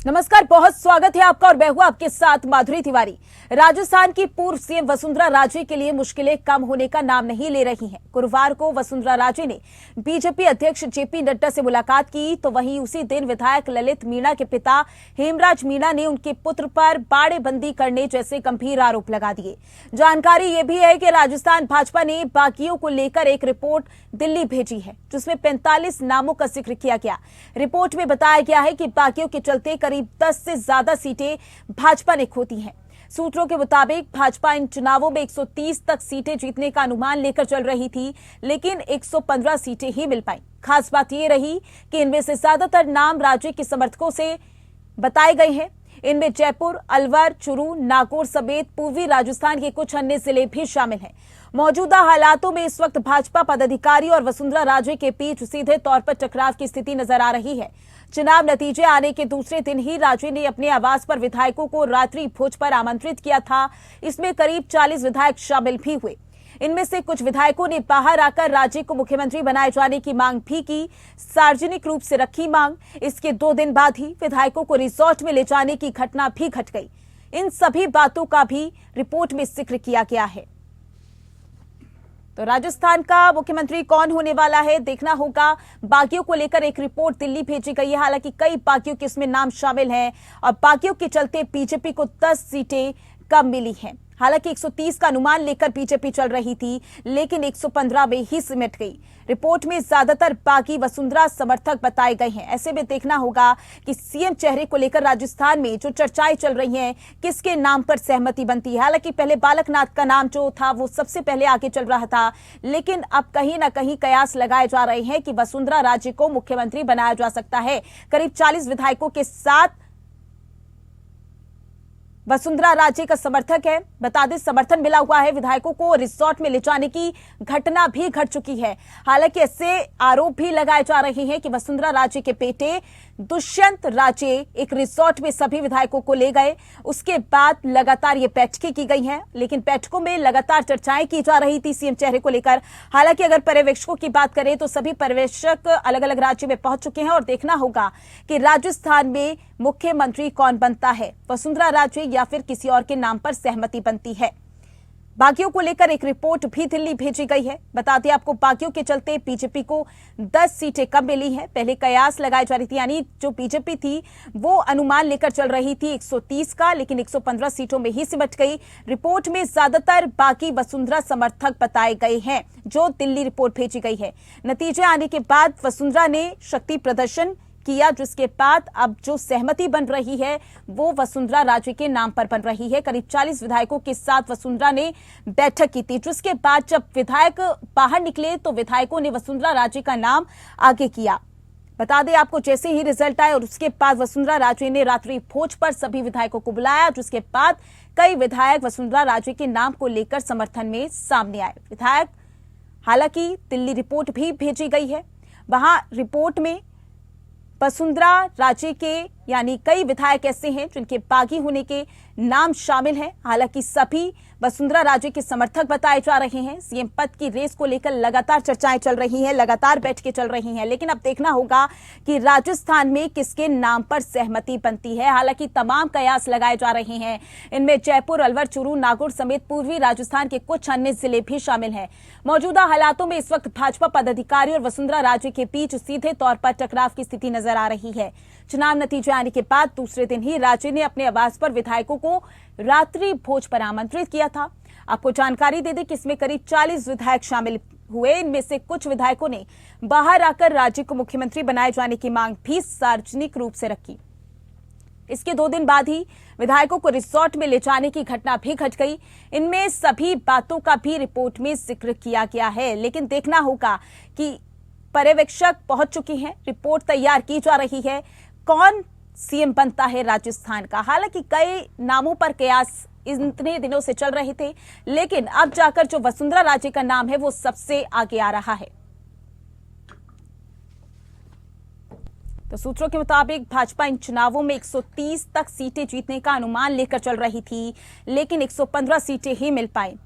नमस्कार, बहुत स्वागत है आपका और मैं हूं आपके साथ माधुरी तिवारी। राजस्थान की पूर्व सीएम वसुंधरा राजे के लिए मुश्किलें कम होने का नाम नहीं ले रही हैं। गुरुवार को वसुंधरा राजे ने बीजेपी अध्यक्ष जेपी नड्डा से मुलाकात की, तो वहीं उसी दिन विधायक ललित मीणा के पिता हेमराज मीणा ने उनके पुत्र पर बाड़ेबंदी करने जैसे गंभीर आरोप लगा दिए। जानकारी ये भी है कि राजस्थान भाजपा ने बागियों को लेकर एक रिपोर्ट दिल्ली भेजी है, जिसमें 45 नामों का जिक्र किया गया। रिपोर्ट में बताया गया है कि बागियों के चलते करीब 10 से ज्यादा सीटें भाजपा ने खोती हैं। सूत्रों के मुताबिक भाजपा इन चुनावों में 130 तक सीटें जीतने का अनुमान लेकर चल रही थी, लेकिन 115 सीटें ही मिल पाई। खास बात यह रही कि इनमें से ज्यादातर नाम राज्य के समर्थकों से बताए गए हैं। इनमें जयपुर, अलवर, चुरू, नागौर समेत पूर्वी राजस्थान के कुछ अन्य जिले भी शामिल हैं। मौजूदा हालातों में इस वक्त भाजपा पदाधिकारी और वसुंधरा राजे के बीच सीधे तौर पर टकराव की स्थिति नजर आ रही है। चुनाव नतीजे आने के दूसरे दिन ही राजे ने अपने आवास पर विधायकों को रात्रि भोज पर आमंत्रित किया था। इसमें करीब 40 विधायक शामिल भी हुए। इनमें से कुछ विधायकों ने बाहर आकर राज्य को मुख्यमंत्री बनाए जाने की मांग भी की, सार्वजनिक रूप से रखी मांग। इसके 2 दिन बाद ही विधायकों को रिसोर्ट में ले जाने की घटना भी घट गई। इन सभी बातों का भी रिपोर्ट में जिक्र किया गया है। तो राजस्थान का मुख्यमंत्री कौन होने वाला है, देखना होगा। बागियों को लेकर एक रिपोर्ट दिल्ली भेजी गई है। हालांकि कई बागियों के इसमें नाम शामिल हैं और बागियों के चलते बीजेपी को 10 सीटें कम मिली हैं। हालांकि 130 का अनुमान लेकर बीजेपी चल रही थी, लेकिन 115 में ही सिमट गई। रिपोर्ट में ज्यादातर बागी वसुंधरा समर्थक बताए गए हैं। ऐसे में देखना होगा कि सीएम चेहरे को लेकर राजस्थान में जो चर्चाएं चल रही हैं, किसके नाम पर सहमति बनती है। हालांकि पहले बालकनाथ का नाम जो था वो सबसे पहले आगे चल रहा था, लेकिन अब कहीं ना कहीं कयास लगाए जा रहे हैं कि वसुंधरा राजे को मुख्यमंत्री बनाया जा सकता है। करीब 40 विधायकों के साथ वसुंधरा राजे का समर्थक है। बता दें, समर्थन मिला हुआ है। विधायकों को रिसोर्ट में ले जाने की घटना भी घट चुकी है। हालांकि ऐसे आरोप भी लगाए जा रहे हैं कि वसुंधरा राजे के बेटे दुष्यंत राजे एक रिसोर्ट में सभी विधायकों को ले गए। उसके बाद लगातार ये बैठकें की गई हैं, लेकिन बैठकों में लगातार चर्चाएं की जा रही थी सीएम चेहरे को लेकर। हालांकि अगर पर्यवेक्षकों की बात करें तो सभी पर्यवेक्षक अलग अलग राज्यों में पहुंच चुके हैं और देखना होगा कि राजस्थान में मुख्यमंत्री कौन बनता है, वसुंधरा राजे या फिर किसी और के नाम पर सहमति बनती है। बागियों को लेकर एक रिपोर्ट भी दिल्ली भेजी गई है। बता दें आपको, बागियों के चलते बीजेपी को 10 सीटें कम मिली हैं। पहले कयास लगाई जा रही थी, यानी जो बीजेपी थी वो अनुमान लेकर चल रही थी 130 का, लेकिन 115 सीटों में ही सिमट गई। रिपोर्ट में ज्यादातर बागी वसुंधरा समर्थक बताए गए हैं, जो दिल्ली रिपोर्ट भेजी गई है। नतीजे आने के बाद वसुंधरा ने शक्ति प्रदर्शन किया, जिसके बाद अब जो सहमति बन रही है वो वसुंधरा राजे के नाम पर बन रही है। करीब 40 विधायकों के साथ वसुंधरा ने बैठक की थी, जिसके बाद जब विधायक बाहर निकले तो विधायकों ने वसुंधरा राजे का नाम आगे किया। बता दें आपको, जैसे ही रिजल्ट आए और उसके बाद वसुंधरा राजे ने रात्रि भोज पर सभी विधायकों को बुलाया, जिसके बाद कई विधायक वसुंधरा राजे के नाम को लेकर समर्थन में सामने आए। विधायक हालांकि दिल्ली रिपोर्ट भी भेजी गई है, वहां रिपोर्ट में वसुंधरा राजे के यानी कई विधायक ऐसे हैं जिनके बागी होने के नाम शामिल हैं। हालांकि सभी वसुंधरा राजे के समर्थक बताए जा रहे हैं। सीएम पद की रेस को लेकर लगातार चर्चाएं चल रही हैं, लगातार बैठकें चल रही हैं, लेकिन अब देखना होगा कि राजस्थान में किसके नाम पर सहमति बनती है। हालांकि तमाम कयास लगाए जा रहे हैं। इनमें जयपुर, अलवर, चुरू, नागौर समेत पूर्वी राजस्थान के कुछ अन्य जिले भी शामिल हैं। मौजूदा हालातों में इस वक्त भाजपा पदाधिकारी और वसुंधरा राजे के बीच सीधे तौर पर टकराव की स्थिति नजर आ रही है। चुनाव नतीजे आने के बाद दूसरे दिन ही राजे ने अपने आवास पर विधायकों को रात्रि भोज पर आमंत्रित किया था। आपको जानकारी दे दें कि इसमें करीब 40 विधायक शामिल हुए। इनमें से कुछ विधायकों ने बाहर आकर राज्य को मुख्यमंत्री बनाए जाने की मांग भी सार्वजनिक रूप से रखी। इसके 2 दिन बाद ही विधायकों को रिसोर्ट में ले जाने की घटना भी घट गई। इनमें सभी बातों का भी रिपोर्ट में जिक्र किया गया है, लेकिन देखना होगा कि पर्यवेक्षक पहुंच चुकी हैं, रिपोर्ट तैयार की जा रही है, कौन सीएम बनता है राजस्थान का। हालांकि कई नामों पर कयास इतने दिनों से चल रहे थे, लेकिन अब जाकर जो वसुंधरा राजे का नाम है वो सबसे आगे आ रहा है। तो सूत्रों के मुताबिक भाजपा इन चुनावों में 130 तक सीटें जीतने का अनुमान लेकर चल रही थी, लेकिन 115 सीटें ही मिल पाई।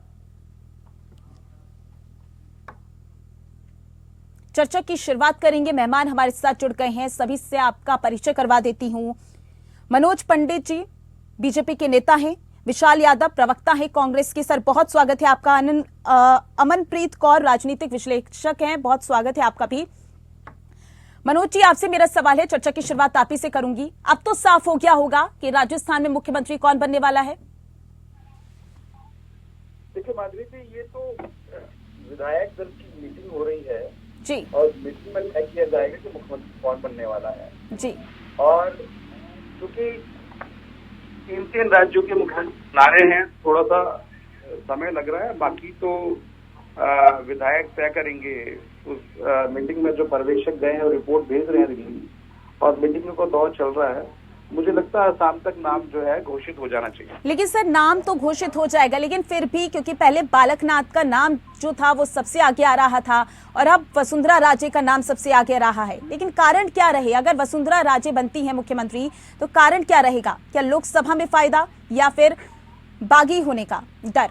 चर्चा की शुरुआत करेंगे। मेहमान हमारे साथ जुड़ गए हैं, सभी से आपका परिचय करवा देती हूं। मनोज पंडित जी बीजेपी के नेता हैं, विशाल यादव प्रवक्ता है कांग्रेस की। सर बहुत स्वागत है आपका। अमनप्रीत कौर राजनीतिक विश्लेषक हैं, बहुत स्वागत है आपका भी। मनोज जी आपसे मेरा सवाल है, चर्चा की शुरुआत आप ही से करूंगी। अब तो साफ हो गया होगा कि राजस्थान में मुख्यमंत्री कौन बनने वाला है। देखिए माधवी जी, ये तो विधायक दल की मीटिंग हो रही है जी, और मीटिंग में तय किया जाएगा कि मुख्यमंत्री कौन बनने वाला है जी। और क्योंकि तीन राज्यों के मुख्यमंत्री बना रहे हैं, थोड़ा सा समय लग रहा है। बाकी तो विधायक तय करेंगे। उस मीटिंग में जो पर्यवेक्षक गए हैं वो रिपोर्ट भेज रहे हैं दिल्ली, और मीटिंग का दौर चल रहा है। मुझे लगता है शाम तक नाम जो है घोषित हो जाना चाहिए। लेकिन सर नाम तो घोषित हो जाएगा, लेकिन फिर भी क्योंकि पहले बालकनाथ का नाम जो था वो सबसे आगे आ रहा था और अब वसुंधरा राजे का नाम सबसे आगे रहा है, लेकिन कारण क्या रहे? अगर वसुंधरा राजे बनती है मुख्यमंत्री तो कारण क्या रहेगा? क्या लोकसभा में फायदा या फिर बागी होने का डर?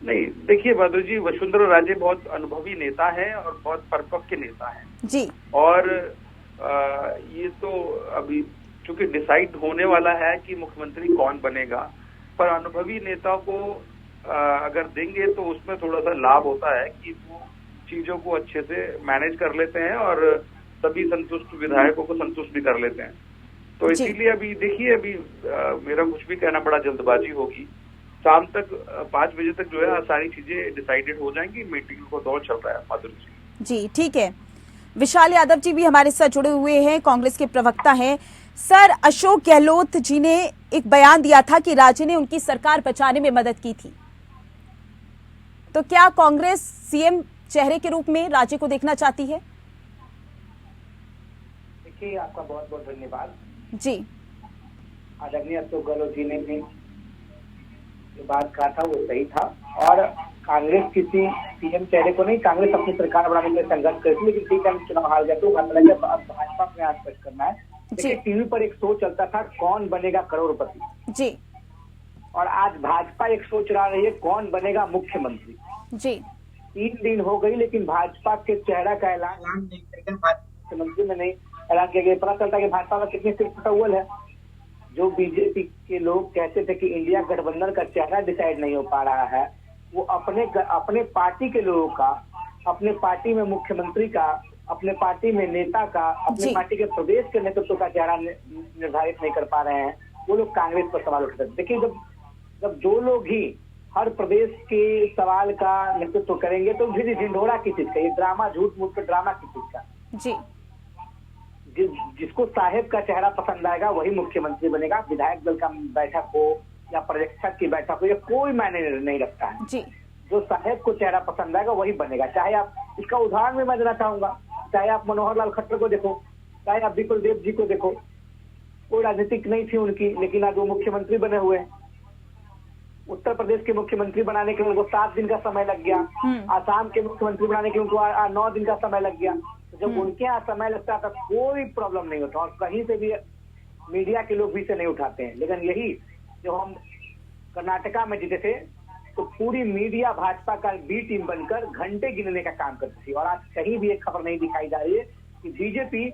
नहीं, देखिए माधुरी जी, वसुंधरा राजे बहुत अनुभवी नेता है और बहुत परिपक्व नेता है जी। और ये तो अभी चूंकि डिसाइड होने वाला है कि मुख्यमंत्री कौन बनेगा, पर अनुभवी नेता को अगर देंगे तो उसमें थोड़ा सा लाभ होता है कि वो चीजों को अच्छे से मैनेज कर लेते हैं और सभी संतुष्ट विधायकों को संतुष्ट भी कर लेते हैं। तो इसीलिए अभी देखिए, अभी मेरा कुछ भी कहना बड़ा जल्दबाजी होगी। शाम तक 5 बजे तक जो है सारी चीजें डिसाइडेड हो जाएंगी। मीटिंग को दौर चल रहा है माधुरी जी। ठीक है, विशाल यादव जी भी हमारे साथ जुड़े हुए हैं, कांग्रेस के प्रवक्ता हैं। सर अशोक गहलोत जी ने एक बयान दिया था कि राजे ने उनकी सरकार बचाने में मदद की थी, तो क्या कांग्रेस सीएम चेहरे के रूप में राजे को देखना चाहती है? देखिए, आपका बहुत बहुत धन्यवाद जी। आदरणीय अशोक गहलोत जी ने भी जो बात कहा था वो सही था और कांग्रेस किसी सीएम चेहरे को नहीं, कांग्रेस अपनी सरकार बनाने के लिए संघर्ष करती, लेकिन ठीक है, चुनाव हार गया तो भाजपा में आज स्पष्ट करना है। देखिए, टीवी पर एक शो चलता था कौन बनेगा करोड़पति जी, और आज भाजपा एक शो चला रही है कौन बनेगा मुख्यमंत्री जी। 3 दिन हो गई लेकिन भाजपा के चेहरा का ऐलान नहीं किया गया, मुख्यमंत्री में नहीं ऐलान किया गया। पता चलता है कि भाजपा का कितनी सिर्फ अव्वल है। जो बीजेपी के लोग कहते थे कि इंडिया गठबंधन का चेहरा डिसाइड नहीं हो पा रहा है, वो अपने पार्टी के लोगों का, अपने पार्टी में मुख्यमंत्री का, अपने पार्टी में नेता का, अपने पार्टी के प्रदेश के नेतृत्व का चेहरा निर्धारित नहीं कर पा रहे हैं। वो लोग कांग्रेस पर सवाल उठाते हैं। देखिए, जब दो लोग ही हर प्रदेश के सवाल का नेतृत्व करेंगे तो फिर ढिंढोरा की चीज का, ये ड्रामा, झूठ मूठ का ड्रामा की चीज का जी। जिसको साहेब का चेहरा पसंद आएगा वही मुख्यमंत्री बनेगा। विधायक दल का बैठक हो या पर्यवेक्षक की बैठक हो, या कोई मायने नहीं रखता है जी। जो साहेब को चेहरा पसंद आएगा वही बनेगा। चाहे आप, इसका उदाहरण भी मैं देना चाहूंगा, चाहे आप मनोहर लाल खट्टर को देखो, चाहे आप विपुल देव जी को देखो, कोई राजनीतिक नहीं थी उनकी, लेकिन आज वो मुख्यमंत्री बने हुए। उत्तर प्रदेश के मुख्यमंत्री बनाने के लिए उनको 7 दिन का समय लग गया, आसाम के मुख्यमंत्री बनाने के लिए उनको 9 दिन का समय लग गया। तो जब उनके यहाँ समय लगता था कोई प्रॉब्लम नहीं होता और कहीं से भी मीडिया के लोग भी से नहीं उठाते हैं। लेकिन यही जो हम कर्नाटका में जीते थे तो पूरी मीडिया भाजपा का बी टीम बनकर घंटे गिनने का काम करती थी, और आज कहीं भी एक खबर नहीं दिखाई जा रही है कि बीजेपी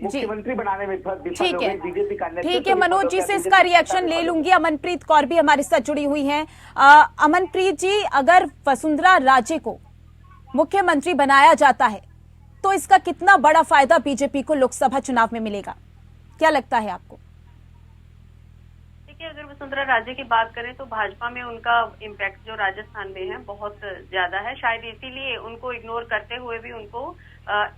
मुख्यमंत्री बनाने में विफल हो गई। बीजेपी का ठीक है, मनोज जी से इसका रिएक्शन ले लूंगी। अमनप्रीत कौर भी हमारे साथ जुड़ी हुई हैं। अमनप्रीत जी, अगर वसुंधरा राजे को मुख्यमंत्री बनाया जाता है तो इसका कितना बड़ा फायदा बीजेपी को लोकसभा चुनाव में मिलेगा, क्या लगता है आपको? देखिए, अगर वसुंधरा राजे की बात करें तो भाजपा में उनका इम्पैक्ट जो राजस्थान में है बहुत ज्यादा है। शायद इसीलिए उनको इग्नोर करते हुए भी उनको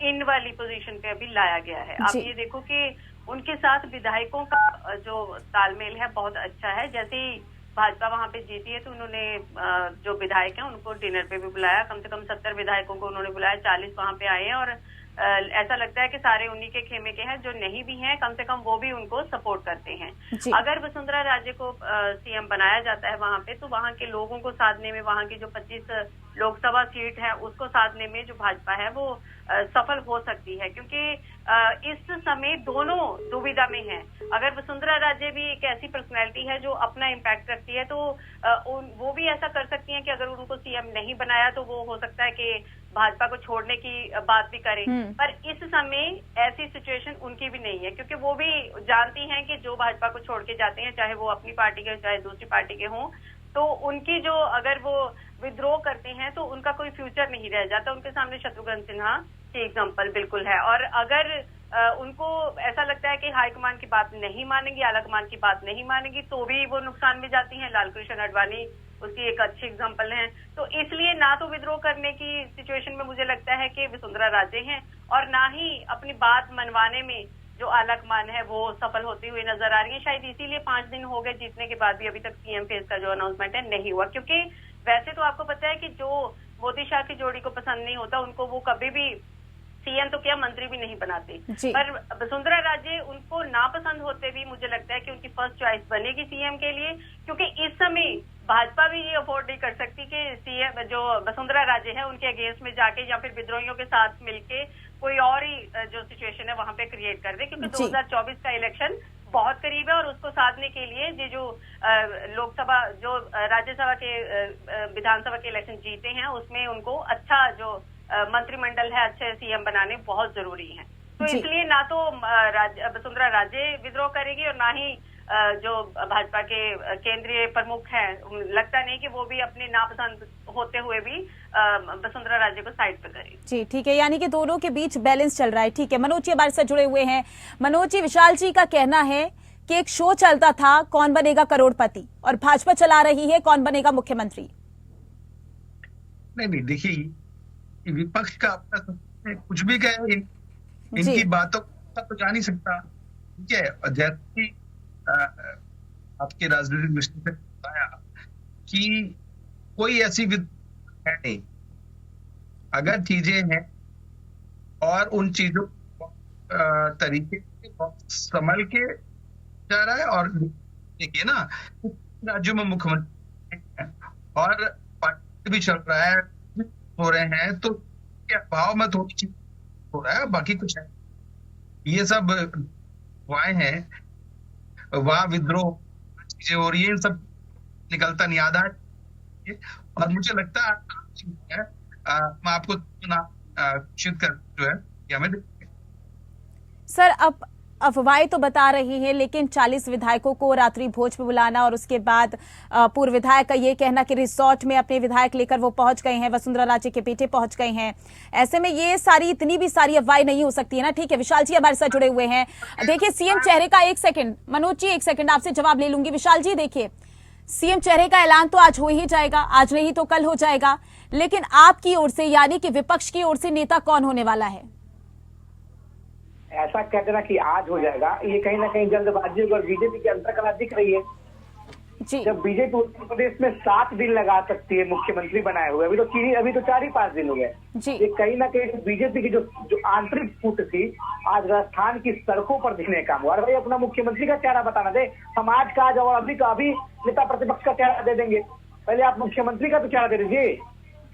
इन वाली पोजीशन पे अभी लाया गया है। आप ये देखो कि उनके साथ विधायकों का जो तालमेल है बहुत अच्छा है। जैसे ही भाजपा वहां पे जीती है तो उन्होंने जो विधायक हैं उनको डिनर पे भी बुलाया। कम से कम 70 विधायकों को उन्होंने बुलाया, 40 वहां पे आए हैं और ऐसा लगता है कि सारे उन्हीं के खेमे के हैं। जो नहीं भी हैं कम से कम वो भी उनको सपोर्ट करते हैं। अगर वसुंधरा राजे को सीएम बनाया जाता है वहां पे, तो वहां के लोगों को साधने में, वहां की जो 25 लोकसभा सीट है उसको साधने में जो भाजपा है वो सफल हो सकती है, क्योंकि इस समय दोनों दुविधा में हैं। अगर वसुंधरा राजे भी एक ऐसी पर्सनैलिटी है जो अपना इम्पैक्ट रखती है तो वो भी ऐसा कर सकती हैं कि अगर उनको सीएम नहीं बनाया तो वो हो सकता है कि भाजपा को छोड़ने की बात भी करें, पर इस समय ऐसी सिचुएशन उनकी भी नहीं है, क्योंकि वो भी जानती हैं कि जो भाजपा को छोड़ के जाते हैं, चाहे वो अपनी पार्टी के चाहे दूसरी पार्टी के हों, तो उनकी जो अगर वो विद्रोह करते हैं तो उनका कोई फ्यूचर नहीं रह जाता। उनके सामने शत्रुघ्न सिन्हा की एग्जाम्पल बिल्कुल है। और अगर उनको ऐसा लगता है कि हाईकमान की बात नहीं मानेंगी, आलाकमान की बात नहीं मानेंगी, तो भी वो नुकसान में जाती हैं। लालकृष्ण आडवाणी उसकी एक अच्छी एग्जाम्पल है। तो इसलिए ना तो विद्रोह करने की सिचुएशन में मुझे लगता है कि वसुंधरा राजे हैं, और ना ही अपनी बात मनवाने में जो आलाकमान है वो सफल होती हुई नजर आ रही है। शायद इसीलिए 5 दिन हो गए जीतने के बाद भी अभी तक सीएम फेज का जो अनाउंसमेंट है नहीं हुआ, क्योंकि वैसे तो आपको पता है कि जो मोदी शाह की जोड़ी को पसंद नहीं होता उनको वो कभी भी सीएम तो क्या मंत्री भी नहीं बनाते। पर वसुंधरा राजे उनको नापसंद होते भी मुझे लगता है कि उनकी फर्स्ट चॉइस बनेगी सीएम के लिए, क्योंकि इस समय भाजपा भी ये अफोर्ड नहीं कर सकती कि सीएम जो वसुंधरा राजे है उनके अगेंस्ट में जाके या फिर विद्रोहियों के साथ मिलके कोई और ही जो सिचुएशन है वहां पे क्रिएट कर दे, क्योंकि 2024 का इलेक्शन बहुत करीब है। और उसको साधने के लिए ये जो लोकसभा जो राज्यसभा के विधानसभा के इलेक्शन जीते हैं उसमें उनको अच्छा जो मंत्रिमंडल है, अच्छे सीएम बनाने बहुत जरूरी हैं। तो इसलिए ना तो वसुंधरा राजे विद्रोह करेगी और ना ही जो भाजपा के केंद्रीय प्रमुख हैं, लगता नहीं कि वो भी अपने नापसंद होते हुए भी वसुंधरा राजे को साइड पे करेगी। जी ठीक है, यानी कि दोनों के बीच बैलेंस चल रहा है। ठीक है, मनोज जी हमारे साथ जुड़े हुए हैं। मनोज जी, विशाल जी का कहना है कि एक शो चलता था कौन बनेगा करोड़पति, और भाजपा चला रही है कौन बनेगा मुख्यमंत्री। नहीं, देखिए विपक्ष का अपना कुछ भी कहे, इनकी बातों का तो जा नहीं सकता। ठीक है, और जैसे आपके राजनीतिक दृष्टि से बताया कि कोई ऐसी है नहीं, अगर चीजें हैं और उन चीजों तरीके से संभल के जा रहा है। और देखिए ना, राज्यों में मुख्यमंत्री और पार्टी भी चल रहा है, हो रहे हैं, तो क्या भाव में थोड़ी चीज हो रहा है, बाकी कुछ है। ये सब वाए हैं, वहां विद्रोह चीजें हो रही है, इन सब निकलता नहीं आधा है। और मुझे लगता है मैं आपको घोषित कर जो है कि हमें सर अब अफवाहें तो बता रही हैं, लेकिन 40 विधायकों को रात्रि भोज में बुलाना और उसके बाद पूर्व विधायक का ये कहना कि रिसोर्ट में अपने विधायक लेकर वो पहुंच गए हैं, वसुंधरा राजे के बेटे पहुंच गए हैं। ऐसे में ये सारी इतनी भी सारी अफवाहें नहीं हो सकती है ना। ठीक है, विशाल जी हमारे साथ जुड़े हुए हैं। देखिए सीएम चेहरे का, एक सेकंड मनोज जी, एक सेकंड आपसे जवाब ले लूंगी। विशाल जी देखिए, सीएम चेहरे का ऐलान तो आज हो ही जाएगा, आज नहीं तो कल हो जाएगा, लेकिन आपकी ओर से यानी कि विपक्ष की ओर से नेता कौन होने वाला है? ऐसा कह देना कि आज हो जाएगा, ये कहीं ना कहीं जल्दबाजी और बीजेपी की अंतर्कला दिख रही है। जब बीजेपी उत्तर प्रदेश में 7 दिन लगा सकती है मुख्यमंत्री बनाए हुए, अभी तो 4-5 दिन हो गए। ये कहीं ना कहीं बीजेपी की जो आंतरिक फूट थी आज राजस्थान की सड़कों पर दिखने का हुआ। भाई अपना मुख्यमंत्री का चेहरा बताना दे, समाज का आज और अभी नेता प्रतिपक्ष का चेहरा दे देंगे, पहले आप मुख्यमंत्री का तो चेहरा दे दीजिए।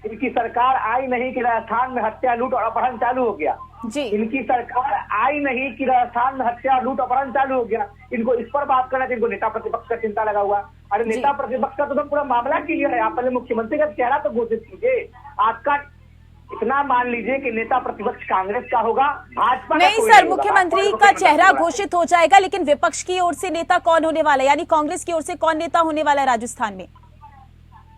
इनकी सरकार आई नहीं कि राजस्थान में हत्या लूट और अपहरण चालू हो गया। इनकी सरकार आई नहीं कि राजस्थान में हत्या लूट अपहरण चालू हो गया। इनको इस पर बात करना है, इनको नेता प्रतिपक्ष का चिंता लगा हुआ। अरे नेता प्रतिपक्ष का तो पूरा मामला क्लियर है, आप पहले मुख्यमंत्री का चेहरा तो घोषित कीजिए। आपका इतना मान लीजिए कि नेता प्रतिपक्ष कांग्रेस का होगा, भाजपा नहीं सर, मुख्यमंत्री का चेहरा घोषित हो जाएगा, लेकिन विपक्ष की ओर से नेता कौन होने वाला है, यानी कांग्रेस की ओर से कौन नेता होने वाला है राजस्थान में?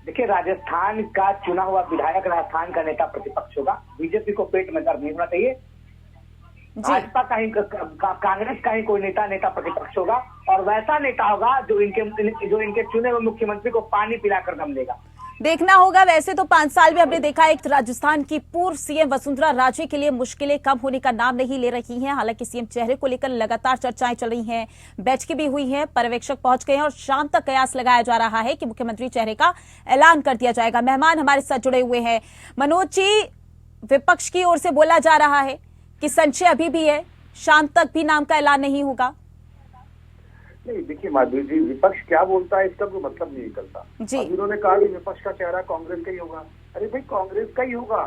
देखिए, राजस्थान का चुना हुआ विधायक राजस्थान का नेता प्रतिपक्ष होगा। बीजेपी को पेट में दर्द नहीं होना चाहिए। भाजपा का ही कांग्रेस का ही कोई नेता प्रतिपक्ष होगा, और वैसा नेता होगा जो इनके चुने हुए मुख्यमंत्री को पानी पिलाकर दम देगा। देखना होगा। वैसे तो 5 साल में हमने देखा है राजस्थान की पूर्व सीएम वसुंधरा राजे के लिए मुश्किलें कम होने का नाम नहीं ले रही हैं। हालांकि सीएम चेहरे को लेकर लगातार चर्चाएं चल रही हैं, बैठकें भी हुई हैं, पर्यवेक्षक पहुंच गए हैं और शाम तक कयास लगाया जा रहा है कि मुख्यमंत्री चेहरे का ऐलान कर दिया जाएगा। मेहमान हमारे साथ जुड़े हुए हैं। मनोज जी, विपक्ष की ओर से बोला जा रहा है कि संशय अभी भी है, शाम तक भी नाम का ऐलान नहीं होगा। नहीं, देखिए माधुरी जी, विपक्ष क्या बोलता है इसका कोई मतलब नहीं निकलता। उन्होंने कहा कि विपक्ष का चेहरा कांग्रेस का ही होगा। अरे भाई, कांग्रेस का ही होगा,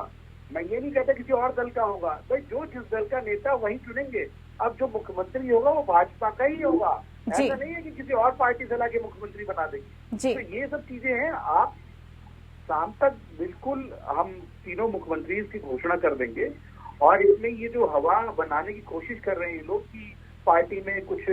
मैं ये नहीं कहता किसी और दल का होगा। भाई जो जिस दल का नेता वही चुनेंगे। अब जो मुख्यमंत्री होगा वो भाजपा का ही होगा, ऐसा नहीं है कि किसी और पार्टी से लाके मुख्यमंत्री बना देंगे। तो ये सब चीजें हैं। आप शाम तक बिल्कुल हम तीनों मुख्यमंत्री की घोषणा कर देंगे। और इसमें ये जो हवा बनाने की कोशिश कर रहे हैं लोग कि पार्टी में कुछ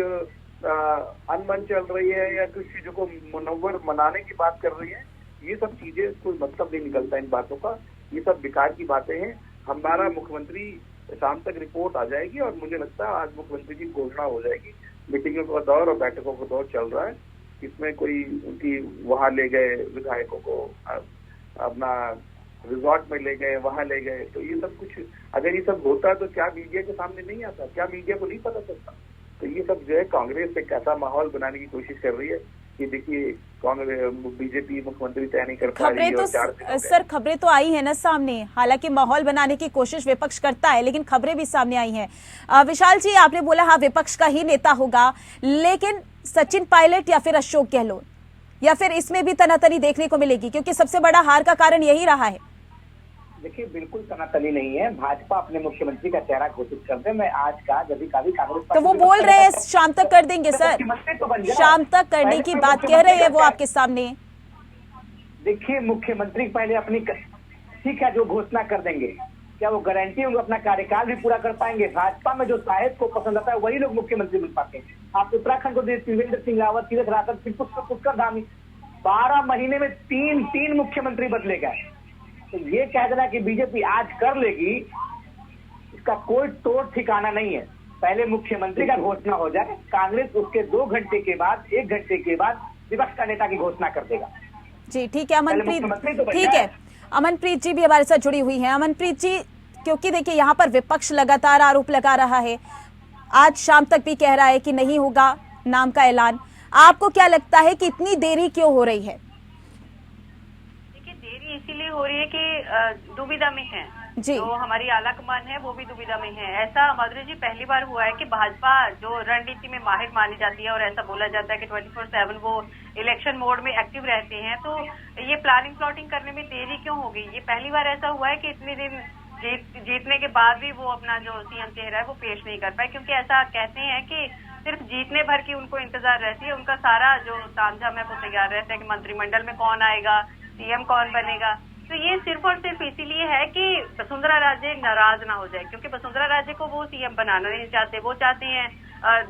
अनबन चल रही है या कुछ चीजों को मुनव्वर मनाने की बात कर रही है, ये सब चीजें कोई मतलब नहीं निकलता इन बातों का। ये सब बेकार की बातें हैं। हमारा मुख्यमंत्री शाम तक रिपोर्ट आ जाएगी और मुझे लगता है आज मुख्यमंत्री की घोषणा हो जाएगी। मीटिंगों का दौर और बैठकों का दौर चल रहा है। इसमें कोई उनकी वहां ले गए विधायकों को, अपना रिजॉर्ट में ले गए, वहां ले गए, तो ये सब कुछ अगर ये सब होता तो क्या मीडिया के सामने नहीं आता? क्या मीडिया को नहीं पता चलता? तो ये सब जो है कांग्रेस एक ऐसा माहौल बनाने की कोशिश कर रही है कि देखिए कांग्रेस बीजेपी मुख्यमंत्री तय नहीं कर पा रही है। तो सर खबरें तो आई है ना सामने, हालांकि माहौल बनाने की कोशिश विपक्ष करता है, लेकिन खबरें भी सामने आई हैं। विशाल जी, आपने बोला हाँ विपक्ष का ही नेता होगा, लेकिन सचिन पायलट या फिर अशोक गहलोत, या फिर इसमें भी तनातनी देखने को मिलेगी? क्योंकि सबसे बड़ा हार का कारण यही रहा है। देखिए बिल्कुल तनातनी नहीं है। भाजपा अपने मुख्यमंत्री का चेहरा घोषित कर दे। मैं आज का जब भी कांग्रेस तो वो बोल रहे हैं शाम तक कर देंगे सर, शाम तक करने की बात कह रहे हैं वो आपके सामने। देखिए मुख्यमंत्री पहले अपनी ठीक है जो घोषणा कर देंगे, क्या वो गारंटी होंगे अपना कार्यकाल भी पूरा कर पाएंगे? भाजपा में जो साहित्य को पसंद आता है वही लोग मुख्यमंत्री बन पाते हैं। आप उत्तराखंड को त्रिवेंद्र सिंह रावत, तीरथ रावत, पुष्कर धामी, 12 महीने में तीन मुख्यमंत्री बदले गए। तो ये कह देना कि बीजेपी आज कर लेगी, इसका कोई तोड़ ठिकाना नहीं है। पहले मुख्यमंत्री का घोषणा हो जाए, कांग्रेस उसके 2 घंटे के बाद, 1 घंटे के बाद विपक्ष का नेता की घोषणा कर देगा। जी ठीक है अमनप्रीत, ठीक है अमनप्रीत जी भी हमारे साथ जुड़ी हुई है। अमनप्रीत जी, क्योंकि देखिए यहाँ पर विपक्ष लगातार आरोप लगा रहा है, आज शाम तक भी कह रहा है कि नहीं होगा नाम का ऐलान, आपको क्या लगता है कि इतनी देरी क्यों हो रही है? इसीलिए हो रही है कि दुविधा में है जी। जो हमारी आला कमान है वो भी दुविधा में है। ऐसा माधुरी जी पहली बार हुआ है कि भाजपा जो रणनीति में माहिर मानी जाती है और ऐसा बोला जाता है कि 24/7 वो इलेक्शन मोड में एक्टिव रहते हैं, तो ये प्लानिंग प्लॉटिंग करने में देरी क्यों हो गई? ये पहली बार ऐसा हुआ है कि इतने दिन जीतने के बाद भी वो अपना जो सीएम चेहरा है वो पेश नहीं कर पाए, क्योंकि ऐसा कहते हैं कि सिर्फ जीतने भर की उनको इंतजार रहती है। उनका सारा जो तामझाम है वो तैयार रहता है कि मंत्रिमंडल में कौन आएगा, सीएम कौन बनेगा। तो ये सिर्फ और सिर्फ इसीलिए है कि वसुंधरा राजे नाराज ना हो जाए, क्योंकि वसुंधरा राजे को वो सीएम बनाना नहीं चाहते। वो चाहते हैं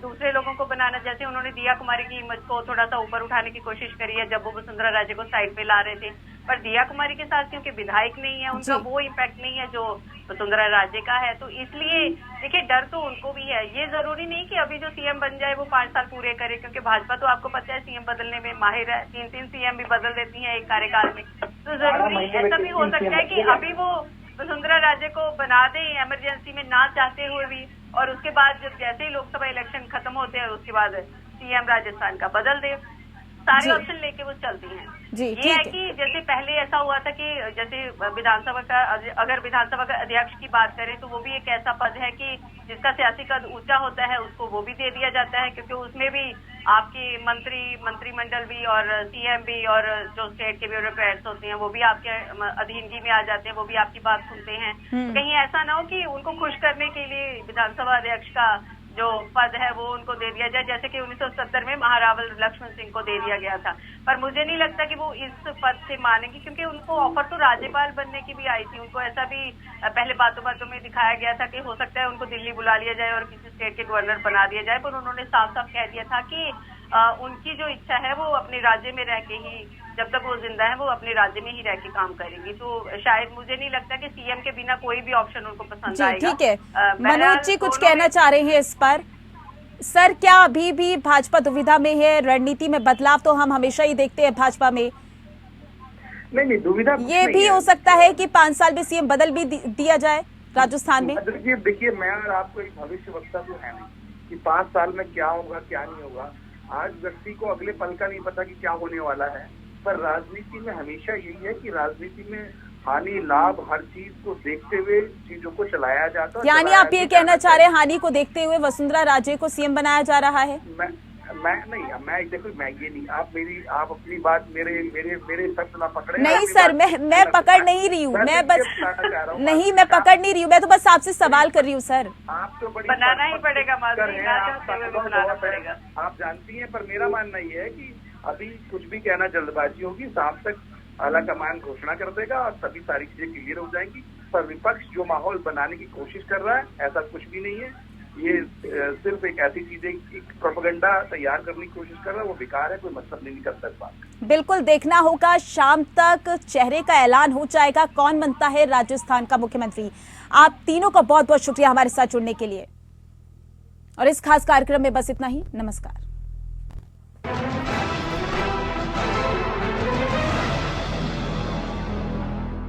दूसरे लोगों को बनाना। जैसे उन्होंने दिया कुमारी की इमेज को थोड़ा सा ऊपर उठाने की कोशिश करी है जब वो वसुंधरा राजे को साइड पे ला रहे थे, पर दिया कुमारी के साथ क्योंकि विधायक नहीं है, उनका वो इम्पैक्ट नहीं है जो वसुंधरा राजे का है। तो इसलिए देखिए डर तो उनको भी है। ये जरूरी नहीं कि अभी जो सीएम बन जाए वो 5 साल पूरे करे, क्योंकि भाजपा तो आपको पता है सीएम बदलने में माहिर है, 3 सीएम भी बदल देती है एक कार्यकाल में। तो जरूरी ऐसा भी हो सकता है कि अभी वो वसुंधरा राजे को बना दें इमरजेंसी में ना चाहते हुए भी, और उसके बाद जब जैसे ही लोकसभा इलेक्शन खत्म होते हैं उसके बाद सीएम राजस्थान का बदल दे। सारे ऑप्शन लेके वो चलती हैं। जी, ये है कि जैसे पहले ऐसा हुआ था कि जैसे विधानसभा का, अगर विधानसभा का अध्यक्ष की बात करें तो वो भी एक ऐसा पद है कि जिसका सियासी कद ऊंचा होता है उसको वो भी दे दिया जाता है, क्योंकि उसमें भी आपके मंत्रिमंडल भी और सीएम भी और जो स्टेट के ब्यूरोक्रेट्स होते हैं वो भी आपके अधीनगी में आ जाते हैं, वो भी आपकी बात सुनते हैं। कहीं ऐसा ना हो कि उनको खुश करने के लिए विधानसभा अध्यक्ष का जो पद है वो उनको दे दिया जाए, जैसे कि 1970 में महारावल लक्ष्मण सिंह को दे दिया गया था। पर मुझे नहीं लगता कि वो इस पद से मानेंगे, क्योंकि उनको ऑफर तो राज्यपाल बनने की भी आई थी। उनको ऐसा भी पहले बातों में दिखाया गया था कि हो सकता है उनको दिल्ली बुला लिया जाए और किसी स्टेट के गवर्नर बना दिया जाए, पर उन्होंने साफ साफ कह दिया था कि उनकी जो इच्छा है वो अपने राज्य में रह के ही, जब तक वो जिंदा है वो अपने राज्य में ही रह के काम करेंगी। तो शायद मुझे नहीं लगता कि सीएम के बिना कोई भी ऑप्शन उनको पसंद आएगा। ठीक है मनोज जी कुछ कहना चाह रहे हैं इस पर? सर क्या अभी भी भाजपा दुविधा में है? रणनीति में बदलाव तो हम हमेशा ही देखते हैं भाजपा में। नहीं दुविधा ये भी हो सकता है कि 5 साल में सीएम बदल भी दिया जाए राजस्थान में। देखिए मैं और आपको एक भविष्य वक्ता तो है नहीं कि 5 साल में क्या होगा क्या नहीं होगा। आज व्यक्ति को अगले पल का नहीं पता कि क्या होने वाला है, पर राजनीति में हमेशा यही है कि राजनीति में हानि लाभ हर चीज को देखते हुए चीजों को चलाया जाता है। यानी आप ये कहना चाह रहे हैं हानि को देखते हुए वसुंधरा राजे को सीएम बनाया जा रहा है? मैं देखो मैं ये नहीं, आप अपनी बात मेरे शब्द ना पकड़े। नहीं सर मैं पकड़ नहीं रही हूँ, मैं बस नहीं मैं पकड़ नहीं रही हूँ, मैं तो बस आपसे सवाल कर रही हूँ सर। आप तो बड़ी बनाना ही पड़ेगा, आप जानती हैं, पर मेरा मानना ये है कि अभी कुछ भी कहना जल्दबाजी होगी। शाम तक आला कमान घोषणा कर देगा और सभी सारी चीजें क्लियर हो जाएंगी। पर विपक्ष जो माहौल बनाने की कोशिश कर रहा है, ऐसा कुछ भी नहीं है। ये सिर्फ एक ऐसी चीजें, एक प्रोपेगेंडा तैयार करने की कोशिश कर रहा है, वो बेकार है, कोई मतलब नहीं निकलता इस बात का। बिल्कुल देखना होगा, शाम तक चेहरे का ऐलान हो जाएगा कौन बनता है राजस्थान का मुख्यमंत्री। आप तीनों का बहुत बहुत शुक्रिया हमारे साथ जुड़ने के लिए, और इस खास कार्यक्रम में बस इतना ही। नमस्कार।